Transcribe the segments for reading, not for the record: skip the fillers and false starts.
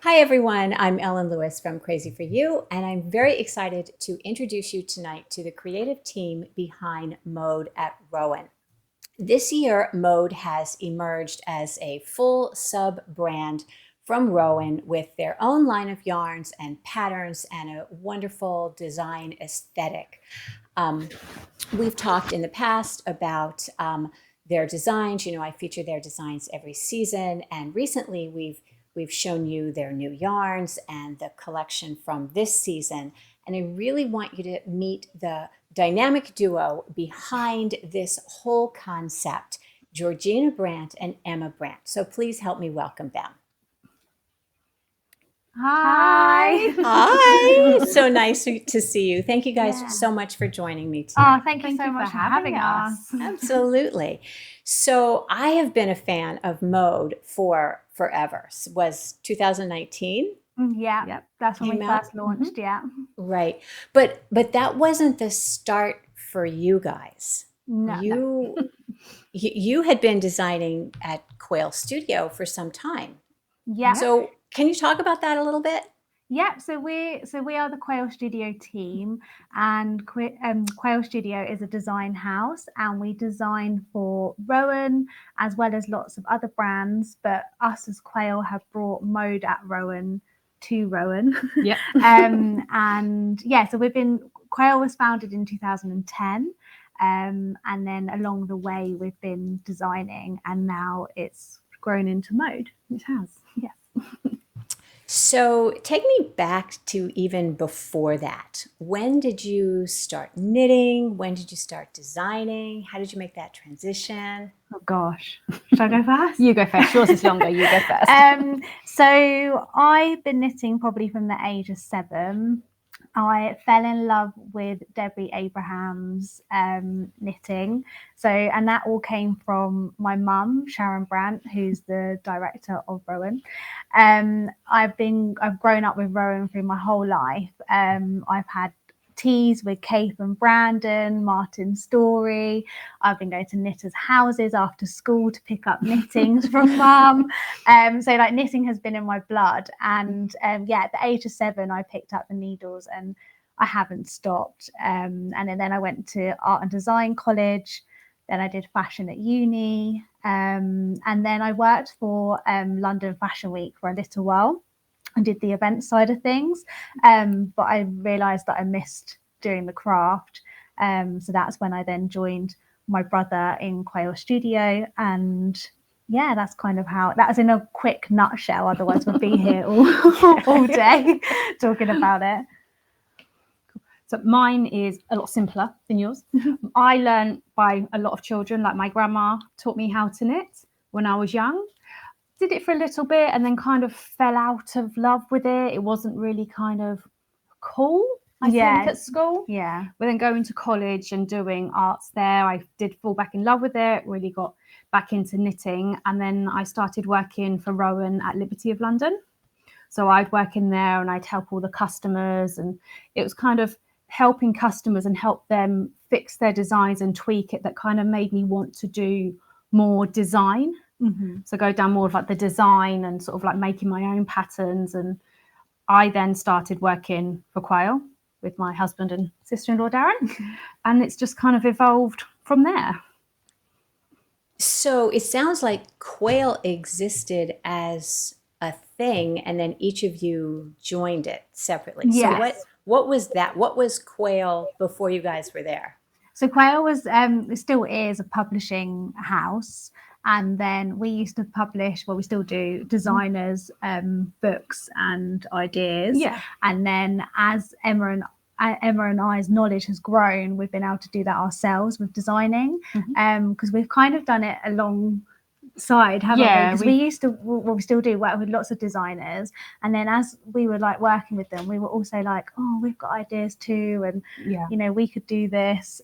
Hi, everyone. I'm Ellen Lewis from Crazy for You, and I'm very excited to introduce you tonight to the creative team behind Mode at Rowan. This year, Mode has emerged as a full sub brand from Rowan with their own line of yarns and patterns and a wonderful design aesthetic. Um, we've talked in the past about their designs. You know, I feature their designs every season, and recently we've shown you their new yarns and the collection from this season. And I really want you to meet the dynamic duo behind this whole concept, Georgina Brant and Emma Brant. So please help me welcome them. Hi. Hi. So nice to see you. Thank you guys Yeah. so much for joining me tonight. Oh, thank you so much for having us. Absolutely. So I have been a fan of Mode for forever. Was 2019? Yeah, Yep. that's when we Came out? first launched. Yeah. Right. But that wasn't the start for you guys. No. You had been designing at Quail Studio for some time. Yeah. So can you talk about that a little bit? Yeah, so we are the Quail Studio team, and Quail Studio is a design house, and we design for Rowan as well as lots of other brands. But us as Quail have brought Mode at Rowan to Rowan. Yep. And yeah, so Quail was founded in 2010, and then along the way we've been designing, and now it's grown into Mode. It has. Yeah. So take me back to even before that. When did you start knitting? When did you start designing? How did you make that transition? Oh gosh, should I go first? You go first. Yours is longer. You go first. So I've been knitting probably from the age of 7. I fell in love with Debbie Abraham's knitting. And that all came from my mum, Sharon Brant, who's the director of Rowan. I've grown up with Rowan through my whole life. I've had teas with Keith and Brandon, Martin Story. I've been going to knitters' houses after school to pick up knittings from mum. So like knitting has been in my blood. And yeah, at the age of 7, I picked up the needles and I haven't stopped. And then I went to art and design college. Then I did fashion at uni. And then I worked for London Fashion Week for a little while. I did the event side of things, but I realised that I missed doing the craft. So that's when I then joined my brother in Quail Studio, and yeah, that's kind of how. That is in a quick nutshell. Otherwise, we'd be here all day talking about it. So mine is a lot simpler than yours. I learned by a lot of children. Like my grandma taught me how to knit when I was young. Did it for a little bit and then kind of fell out of love with it. It wasn't really kind of cool, I think, at school. Yeah. But then going to college and doing arts there, I did fall back in love with it, really got back into knitting. And then I started working for Rowan at Liberty of London. So I'd work in there and I'd help all the customers. And it was kind of helping customers and help them fix their designs and tweak it that kind of made me want to do more design. Mm-hmm. So go down more of like the design and sort of like making my own patterns. And I then started working for Quail with my husband and sister-in-law Darren, and it's just kind of evolved from there. So it sounds like Quail existed as a thing, and then each of you joined it separately. Yes. So what was that? What was Quail before you guys were there? So Quail was still is a publishing house. And then we used to publish, well, we still do, designers' books and ideas. Yeah. And then as Emma and I's knowledge has grown, we've been able to do that ourselves with designing, because we've kind of done it alongside, haven't we? Because we used to, well, we still do work with lots of designers, and then as we were like working with them, we were also like, oh, we've got ideas too, and you know, we could do this.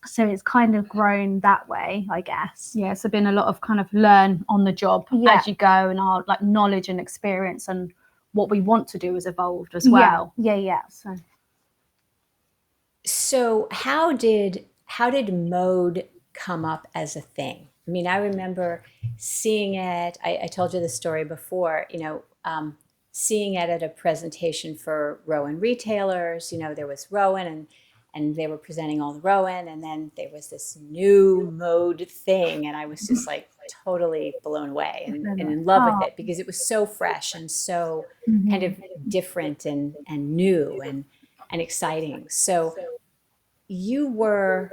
So it's kind of grown that way, I guess. Yeah, so been a lot of kind of learn on the job as you go, and our like knowledge and experience and what we want to do has evolved as well. Yeah. So how did Mode come up as a thing? I mean, I remember seeing it. I told you the story before. You know, seeing it at a presentation for Rowan retailers. You know, there was Rowan and they were presenting all the Rowan, and then there was this new mode thing, and I was just like totally blown away and in love with it because it was so fresh and so kind of different and new and exciting. So you were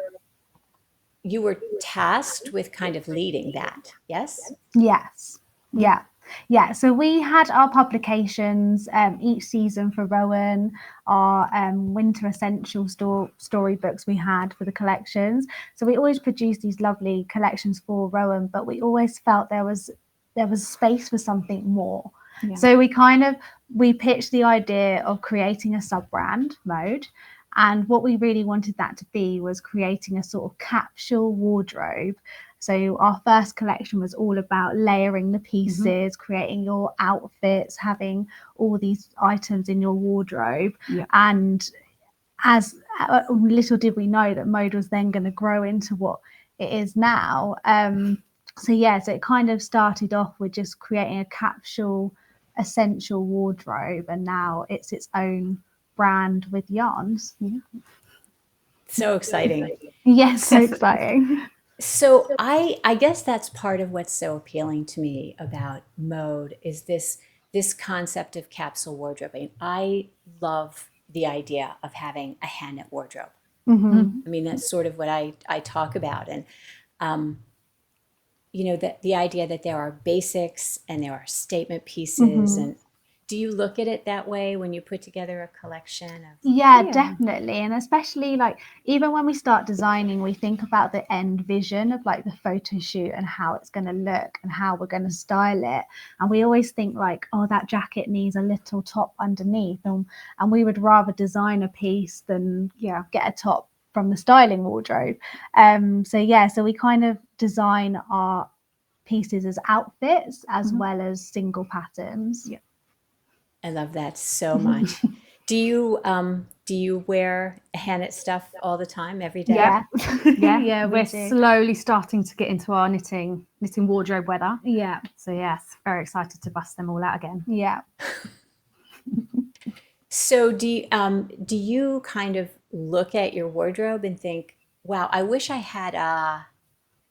tasked with kind of leading that, yes? Yes. Yeah. So we had our publications each season for Rowan, our winter essential storybooks we had for the collections. So we always produced these lovely collections for Rowan, but we always felt there was space for something more. Yeah. So we pitched the idea of creating a sub-brand, Mode. And what we really wanted that to be was creating a sort of capsule wardrobe. So our first collection was all about layering the pieces, creating your outfits, having all these items in your wardrobe. Yeah. And as little did we know that Mode was then going to grow into what it is now. So it kind of started off with just creating a capsule essential wardrobe, and now it's its own brand with yarns. Yeah. So exciting. Yes, so exciting. So I guess that's part of what's so appealing to me about Mode is this concept of capsule wardrobing. I love the idea of having a hand knit wardrobe. I mean, that's sort of what I talk about. And you know, the idea that there are basics and there are statement pieces. And do you look at it that way when you put together a collection of? Yeah, definitely. And especially like even when we start designing, we think about the end vision of like the photo shoot and how it's going to look and how we're going to style it. And we always think like, oh, that jacket needs a little top underneath. And we would rather design a piece than get a top from the styling wardrobe. So we kind of design our pieces as outfits as well as single patterns. Yeah. I love that so much. Do you wear hand knit stuff all the time, every day? Yeah. We're slowly starting to get into our knitting wardrobe weather. Yeah. So yes, very excited to bust them all out again. Yeah. So do you kind of look at your wardrobe and think, wow, I wish I had a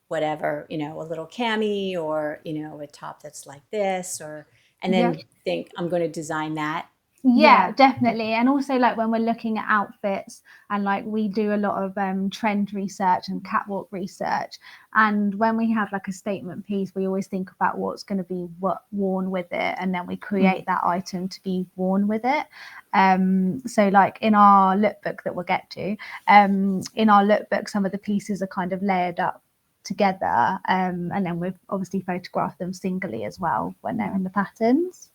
whatever, you know, a little cami or, you know, a top that's like this, or and then think I'm going to design that? Yeah, definitely. And also like when we're looking at outfits and like we do a lot of trend research and catwalk research, and when we have like a statement piece, we always think about what's going to be worn with it, and then we create that item to be worn with it. So like in our lookbook that we'll get to, in our lookbook, some of the pieces are kind of layered up together, and then we've obviously photographed them singly as well when they're in the patterns.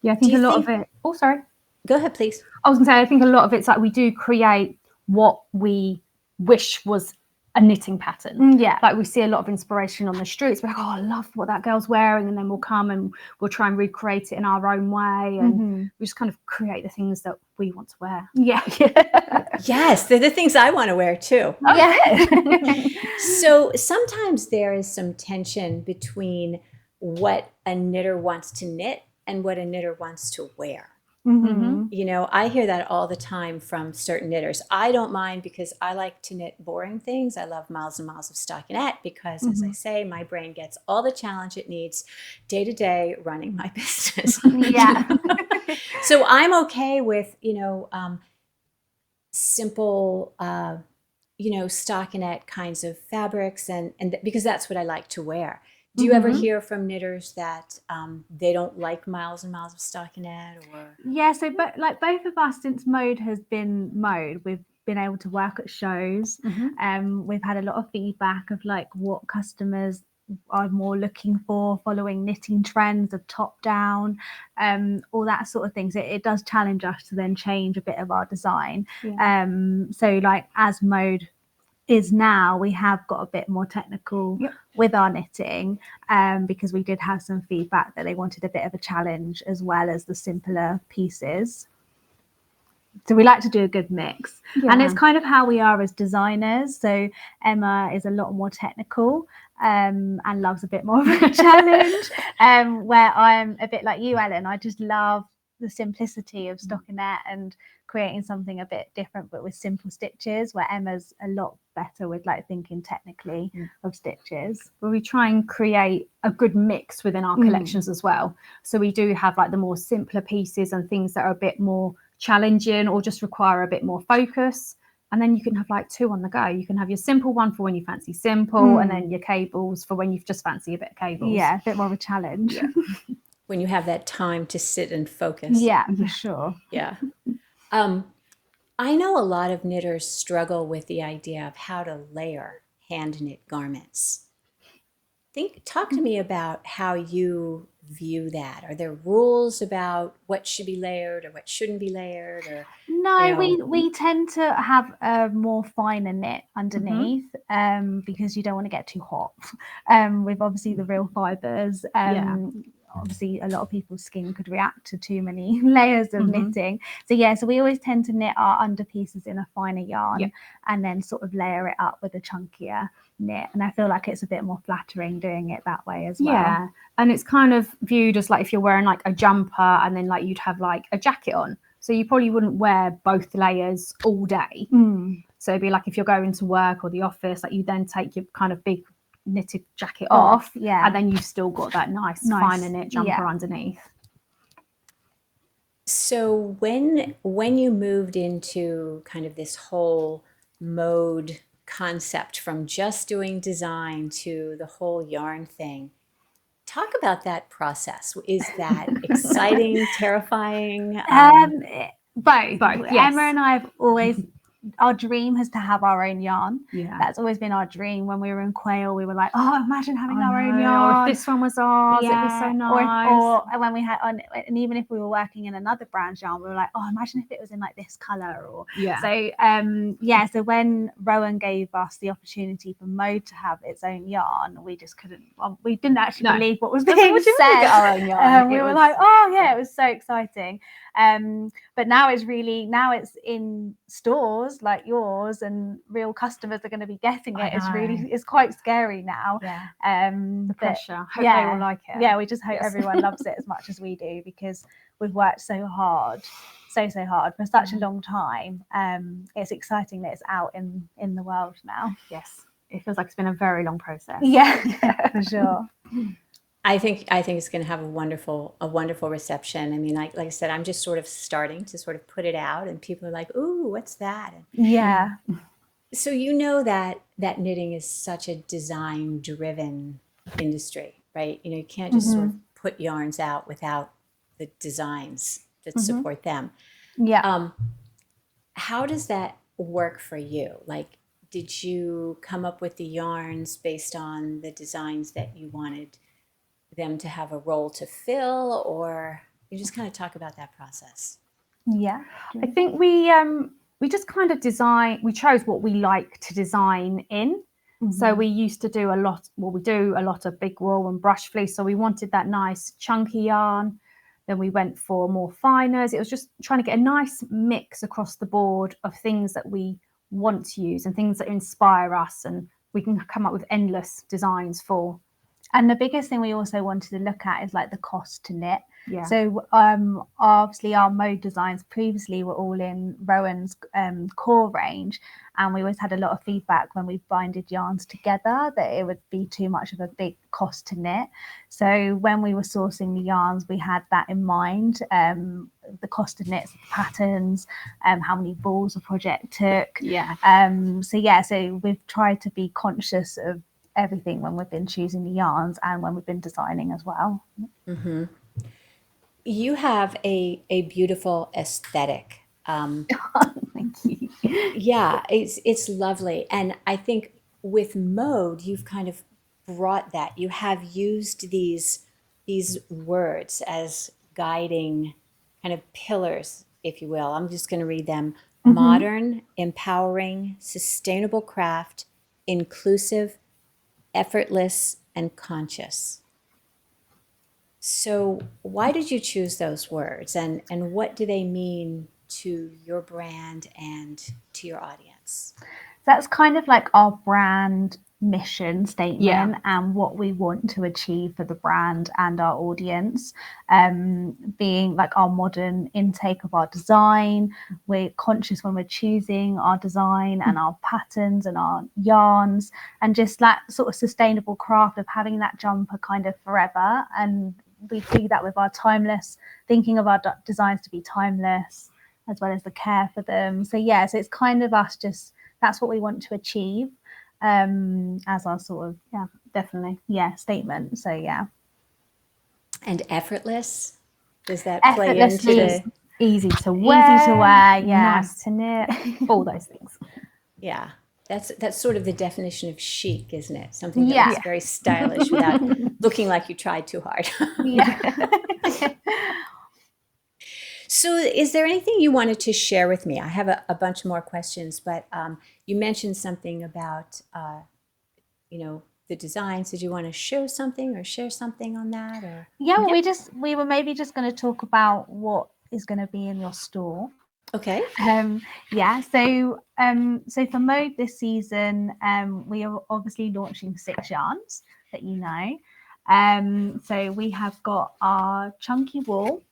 Yeah, I think a lot of it. Oh, sorry. Go ahead, please. I was going to say, I think a lot of it's like we do create what we wish was a knitting pattern. Yeah. Like we see a lot of inspiration on the streets. We're like, oh, I love what that girl's wearing. And then we'll come and we'll try and recreate it in our own way. And we just kind of create the things that we want to wear. Yeah. Yes, they're the things I want to wear too. Yeah. So sometimes there is some tension between what a knitter wants to knit and what a knitter wants to wear. You know, I hear that all the time from certain knitters. I don't mind because I like to knit boring things. I love miles and miles of stockinette because, as I say, my brain gets all the challenge it needs day to day running my business. Yeah. So I'm okay with, you know, simple, you know, stockinette kinds of fabrics, and because that's what I like to wear. Do you ever hear from knitters that they don't like miles and miles of stockinette? Or yeah, so but like both of us, since Mode has been Mode, we've been able to work at shows. We've had a lot of feedback of like what customers are more looking for, following knitting trends of top down, all that sort of things. It does challenge us to then change a bit of our design. So like as Mode is now, we have got a bit more technical with our knitting, because we did have some feedback that they wanted a bit of a challenge as well as the simpler pieces. So we like to do a good mix. Yeah. And it's kind of how we are as designers. So Emma is a lot more technical and loves a bit more of a challenge, where I'm a bit like you, Ellen. I just love the simplicity of stockinette and creating something a bit different but with simple stitches, where Emma's a lot better with like thinking technically of stitches. Well, we try and create a good mix within our collections as well. So we do have like the more simpler pieces and things that are a bit more challenging or just require a bit more focus. And then you can have like two on the go. You can have your simple one for when you fancy simple, and then your cables for when you just fancy a bit of cables. Yeah, a bit more of a challenge. Yeah. When you have that time to sit and focus. Yeah, for sure. Yeah. I know a lot of knitters struggle with the idea of how to layer hand knit garments. Talk to me about how you view that. Are there rules about what should be layered or what shouldn't be layered? Or No, we tend to have a more finer knit underneath, because you don't want to get too hot. With obviously the real fibers. Obviously a lot of people's skin could react to too many layers of knitting. So we always tend to knit our underpieces in a finer yarn and then sort of layer it up with a chunkier knit, and I feel like it's a bit more flattering doing it that way as well. Yeah, and it's kind of viewed as like if you're wearing like a jumper and then like you'd have like a jacket on, so you probably wouldn't wear both layers all day. So it'd be like if you're going to work or the office, like you then take your kind of big knitted jacket off, and then you've still got that nice finer knit jumper underneath. So when you moved into kind of this whole mode concept, from just doing design to the whole yarn thing, talk about that process. Is that exciting, terrifying? Both. Yes. Emma and I have always, our dream has to have our own yarn. Yeah, that's always been our dream. When we were in Quail, we were like, oh, imagine having our own yarn. Or if this one was ours, it'd be so nice. Or when we had and even if we were working in another brand's yarn, we were like, oh, imagine if it was in like this color. Or so when Rowan gave us the opportunity for Mode to have its own yarn, we just couldn't. We didn't actually believe what was being said. Our own yarn. We were like, oh yeah, it was so exciting. But now it's in stores like yours, and real customers are going to be getting it. It's quite scary now. The pressure. Hope they all like it. Yeah, we just hope everyone loves it as much as we do, because we've worked so hard for such a long time. It's exciting that it's out in the world now. Yes, it feels like it's been a very long process. Yeah, for sure. I think it's going to have a wonderful reception. I mean, like I said, I'm just sort of starting to sort of put it out, and people are like, "Ooh, what's that?" Yeah. So you know that knitting is such a design-driven industry, right? You know, you can't just sort of put yarns out without the designs that support them. Yeah. How does that work for you? Like, did you come up with the yarns based on the designs that you wanted them to have a role to fill, or you just kind of talk about that process? Yeah, I think we just kind of we chose what we like to design in. So we used to do we do a lot of big wool and brush fleece, so we wanted that nice chunky yarn. Then we went for more finers. It was just trying to get a nice mix across the board of things that we want to use and things that inspire us, and we can come up with endless designs for. And the biggest thing we also wanted to look at is like the cost to knit. Yeah. So obviously our Mode designs previously were all in Rowan's core range, and we always had a lot of feedback when we binded yarns together that it would be too much of a big cost to knit. So when we were sourcing the yarns, we had that in mind, the cost of knits, the patterns, how many balls a project took. So we've tried to be conscious of everything when we've been choosing the yarns and when we've been designing as well. You have a beautiful aesthetic. Thank you. Yeah, it's lovely. And I think with Mode, you've kind of brought that. You have used these words as guiding kind of pillars, if you will. I'm just going to read them. Modern, empowering, sustainable craft, inclusive, effortless, and conscious. So why did you choose those words, and what do they mean to your brand and to your audience? That's kind of like our brand mission statement Yeah. and what we want to achieve for the brand and our audience, being like our modern intake of our design. We're conscious when we're choosing our design and our patterns and our yarns, and just that sort of sustainable craft of having that jumper kind of forever. And we do that with our timeless, thinking of our designs to be timeless, as well as the care for them. So yeah, so it's kind of us just, that's what we want to achieve, as our sort of, yeah, Definitely. yeah, statement. So yeah. And effortless, does that play into Effortlessly the? Easy to wear. Easy to wear, yeah. Nice to knit. All those things. Yeah, that's sort of the definition of chic, isn't it? Something that Yeah. looks very stylish without looking like you tried too hard. Yeah. So is there anything you wanted to share with me? I have a bunch more questions, but you mentioned something about, the designs. Did you want to show something or share something on that? Or Yeah, well, we were maybe just going to talk about what is going to be in your store. okay, Yeah, so for Mode this season, we are obviously launching 6 yarns that you know. So we have got our chunky wool,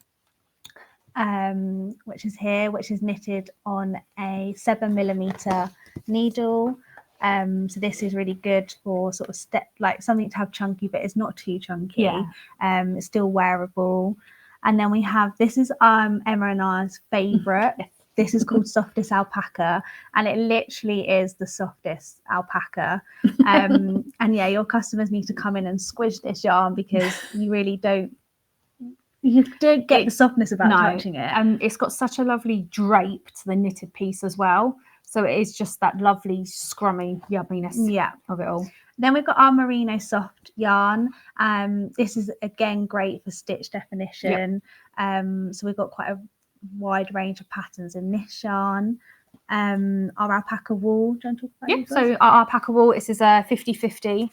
which is here, which is knitted on a 7mm needle. So this is really good for sort of like something to have chunky, but it's not too chunky. Yeah. It's still wearable. And then we have, this is Emma and I's favorite. This is called Softest Alpaca, and it literally is the softest alpaca. And yeah, your customers need to come in and squish this yarn, because you really don't get the softness about touching it. And it's got such a lovely drape to the knitted piece as well. So it is just that lovely scrummy yumminess of it all. Then we've got our merino soft yarn. This is again great for stitch definition. So we've got quite a wide range of patterns in this yarn. Our alpaca wool, do you want to talk about these So our alpaca wool, this is a 50-50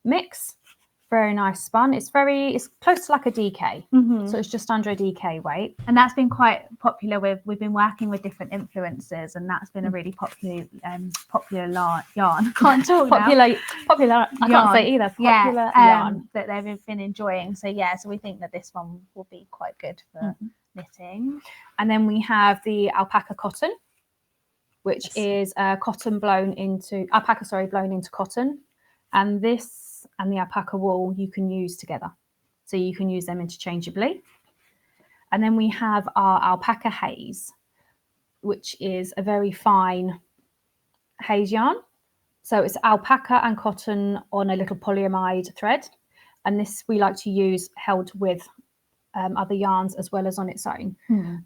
mix. Very nice spun. It's close to like a DK. So it's just under a DK weight. And that's been quite popular. We've been working with different influencers, and that's been a really popular yarn. Can't talk now. Popular. I can't say either. Popular yarn that they've been enjoying. So yeah, so we think that this one will be quite good for knitting. And then we have the alpaca cotton, which is alpaca blown into cotton. And this and the alpaca wool you can use together. So you can use them interchangeably. And then we have our alpaca haze, which is a very fine haze yarn. So it's alpaca and cotton on a little polyamide thread. And this we like to use held with other yarns as well as on its own.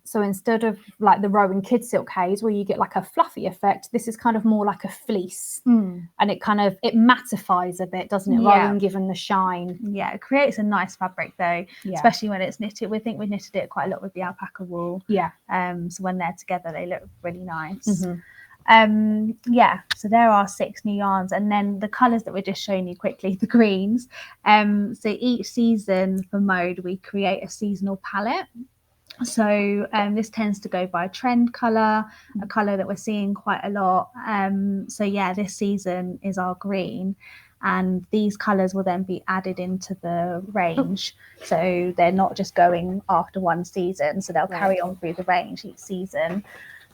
So instead of like the Rowan Kid Silk Haze where you get like a fluffy effect, this is kind of more like a fleece, and it mattifies a bit, doesn't it, rather than giving the shine. Yeah, it creates a nice fabric though, especially when it's knitted. We think we knitted it quite a lot with the alpaca wool. So when they're together they look really nice. So there are 6 new yarns, and then the colors that we're just showing you quickly, the greens. So each season for Mode we create a seasonal palette. So this tends to go by trend color, a color that we're seeing quite a lot. So yeah, this season is our green, and these colors will then be added into the range. So they're not just going after one season, so they'll carry on through the range each season.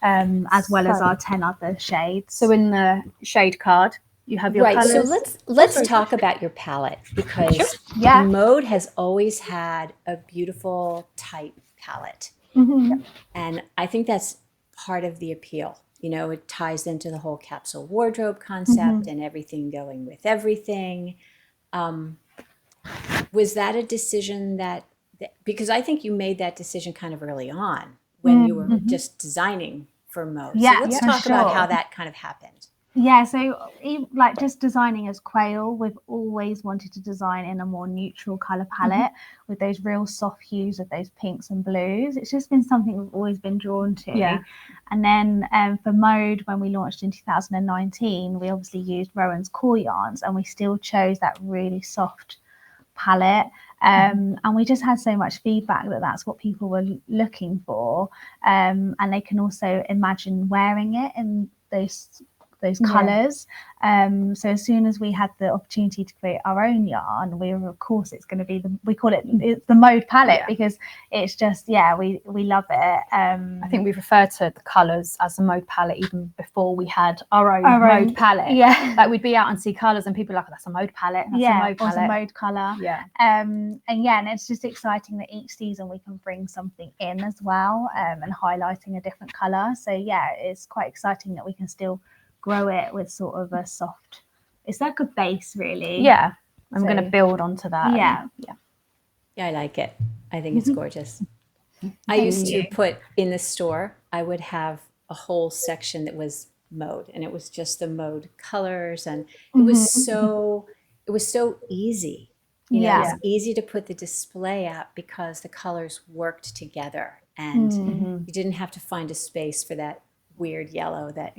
As well as our 10 other shades. So in the shade card, you have your colours. So let's talk about your palette, because Mode has always had a beautiful tight palette. And I think that's part of the appeal. You know, it ties into the whole capsule wardrobe concept and everything going with everything. Was that a decision because I think you made that decision kind of early on when you were just designing for Mode. So let's talk about how that kind of happened. Yeah, so like just designing as Quail, we've always wanted to design in a more neutral color palette with those real soft hues of those pinks and blues. It's just been something we've always been drawn to. And then for Mode, when we launched in 2019, we obviously used Rowan's core yarns, and we still chose that really soft palette. And we just had so much feedback that that's what people were looking for, and they can also imagine wearing it in those colours. So as soon as we had the opportunity to create our own yarn, we were, of course, it's going to be we call it the Mode palette, because it's just, we love it. I think we referred to the colours as the Mode palette even before we had our own Mode palette. Like we'd be out and see colours and people were like, oh, that's a Mode palette. That's a Mode palette. Or a Mode colour. And it's just exciting that each season we can bring something in as well, and highlighting a different colour. So it's quite exciting that we can still grow it with sort of a soft, it's like a base, really. I'm going to build onto that. I like it. I think it's gorgeous. I used to put in the store, I would have a whole section that was Mode, and it was just the Mode colors, and it was so easy. It was easy to put the display up because the colors worked together, and you didn't have to find a space for that weird yellow that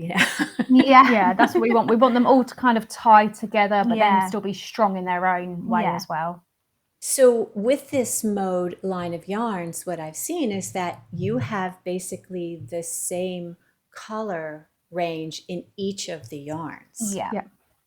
that's what we want. We want them all to kind of tie together, but then still be strong in their own way as well. So with this Mode line of yarns, what I've seen is that you have basically the same color range in each of the yarns.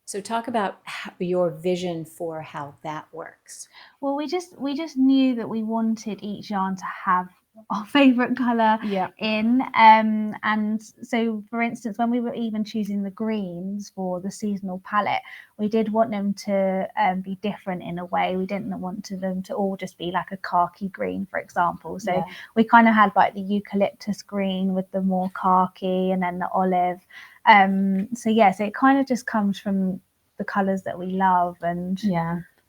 So talk about your vision for how that works. Well, we just knew that we wanted each yarn to have our favorite color in, and so, for instance, when we were even choosing the greens for the seasonal palette, we did want them to be different in a way. We didn't want them to all just be like a khaki green, for example. So we kind of had like the eucalyptus green with the more khaki, and then the olive. So it kind of just comes from the colors that we love, and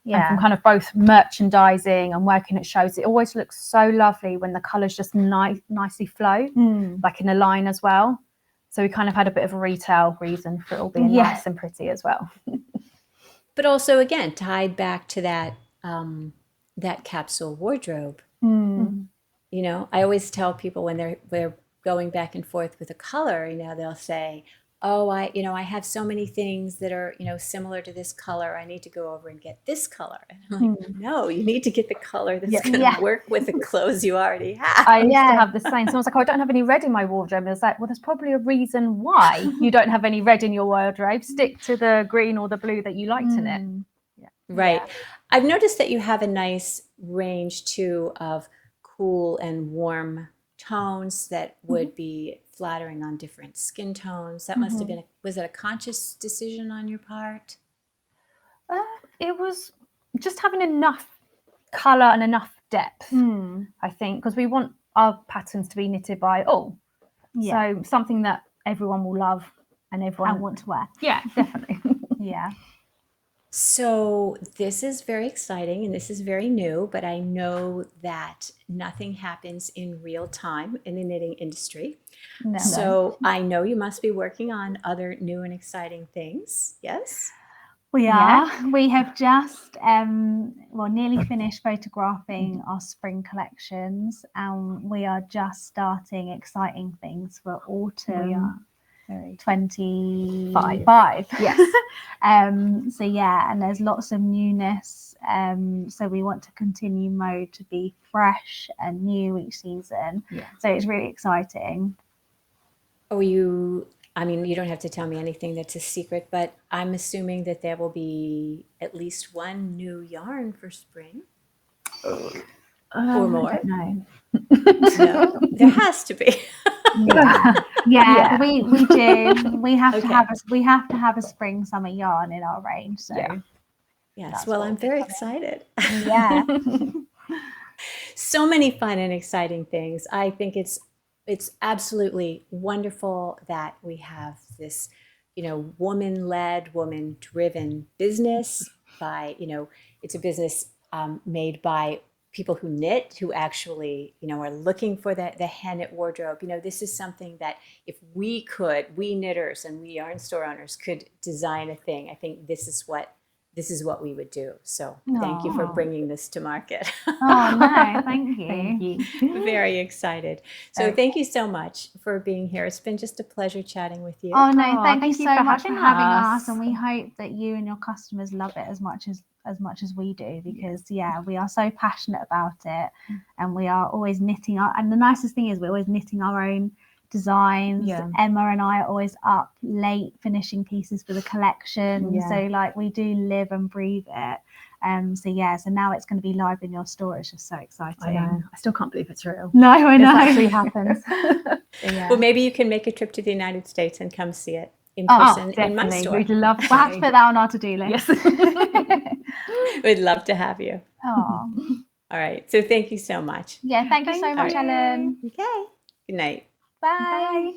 and from kind of both merchandising and working at shows, it always looks so lovely when the colours just nicely flow, like in a line as well. So we kind of had a bit of a retail reason for it all being nice and pretty as well. But also, again, tied back to that that capsule wardrobe. I always tell people when they're going back and forth with a color, they'll say, oh, I have so many things that are, similar to this color. I need to go over and get this color. And I'm like, no, you need to get the color that's going to work with the clothes you already have. I used to have the same. Someone's like, oh, I don't have any red in my wardrobe. And I was like, well, there's probably a reason why you don't have any red in your wardrobe. Stick to the green or the blue that you liked in it. Right. I've noticed that you have a nice range, too, of cool and warm tones that would be flattering on different skin tones. That must have been, was it a conscious decision on your part? It was just having enough colour and enough depth, I think, because we want our patterns to be knitted by all. So something that everyone will love and everyone want to wear. Yeah, definitely. So this is very exciting and this is very new, but I know that nothing happens in real time in the knitting industry. So I know you must be working on other new and exciting things. Yes? We are. We have just nearly finished photographing our spring collections, and we are just starting exciting things for autumn 25. Yes. And there's lots of newness. So we want to continue Mode to be fresh and new each season. So it's really exciting. You don't have to tell me anything that's a secret, but I'm assuming that there will be at least one new yarn for spring. Or more. I don't know. No, there has to be. We do. We have to have a spring summer yarn in our range. So yes, well, I'm very excited. Yeah. So many fun and exciting things. I think it's absolutely wonderful that we have this, woman-led, woman-driven business by, it's a business made by people who knit, who actually, are looking for the hand knit wardrobe. This is something that if we knitters and we yarn store owners could design a thing, I think this is what we would do. So thank you for bringing this to market. Oh, no, thank you. Thank you. Very excited. So thank you so much for being here. It's been just a pleasure chatting with you. Oh, no, thank you so for much for having having us. us. And we hope that you and your customers love it as much as as much as we do, because we are so passionate about it, and we are always knitting and the nicest thing is we're always knitting our own designs. Emma and I are always up late finishing pieces for the collection, so like we do live and breathe it. So now it's going to be live in your store. It's just so exciting. I know. I still can't believe it's real. No, I know. This actually happens. Well, maybe you can make a trip to the United States and come see it in person in my store. We'd love to. We'll have to put that on our to-do list. Yes. We'd love to have you. Oh. All right. So thank you so much. Yeah, thank you so much, Ellen. Okay. Good night. Bye.